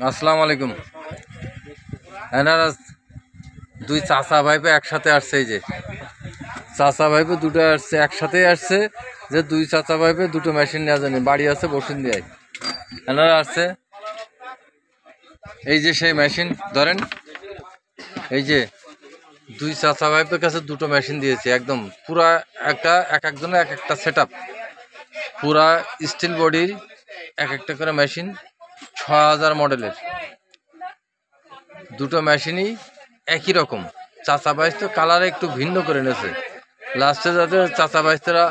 আসসালামু আলাইকুম। এনারা দুই চাচা ভাইপো একসাথে আসছে। এই যে চাচা ভাইপো দুটো আসছে, একসাথেই আসছে। যে দুই চাচা ভাইপো দুটো মেশিন নেওয়া জানি বাড়ি আছে বসুন দিয়ে এনারা আসছে। এই যে সেই মেশিন ধরেন, এই যে দুই চাচা ভাইপোর কাছে দুটো মেশিন দিয়েছে, একদম পুরা একটা এক একজনের এক একটা সেট আপ, পুরা স্টিল বডির এক একটা করে মেশিন, ৬০০০ মডেলের দুটো মেশিনই একই রকম। চাচা বাইশ তো কালারে একটু ভিন্ন করে নেছে, লাস্টে যাতে চাচা বাইশরা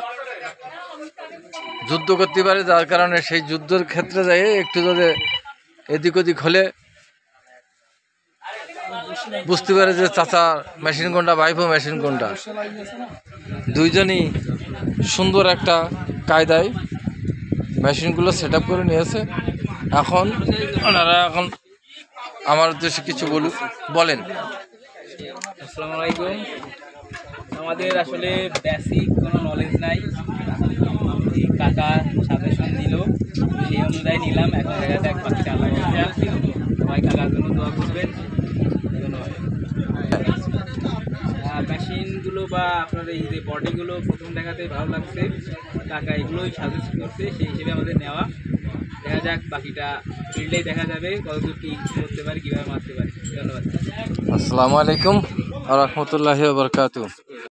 যুদ্ধ করতে পারে, যার কারণে সেই যুদ্ধের ক্ষেত্রে যাই একটু যদি এদিক ওদিক হলে বুঝতে পারে যে চাচা মেশিন কোনটা, ভাইপো মেশিন কোনটা। দুইজনই সুন্দর একটা কায়দায় মেশিনগুলো সেট আপ করে নিয়েছে। এখন ওনারা আমার উদ্দেশ্যে কিছু বলেন। আসসালামু আলাইকুম। আমাদের আসলে বেসিক কোনো নলেজ নাই, কাকা সাজেশন দিল সেই অনুযায়ী নিলাম। এখন দেখা যাক বাচ্চা আল্লাহ সবাই কাকার জন্য দোয়া করবেন। মেশিনগুলো বা আপনার এই যে বডিগুলো প্রথম দেখাতে ভালো লাগছে, কাকা এগুলোই সাজেস্ট করছে, সেই হিসেবে আমাদের নেওয়া। দেখা যাক বাকিটা ফিল্ডেই দেখা যাবে কতদূর কী করতে পারি, কীভাবে মারতে পারি। ধন্যবাদ। আসসালামু আলাইকুম ওয়া রাহমাতুল্লাহি ওয়া বারাকাতুহু।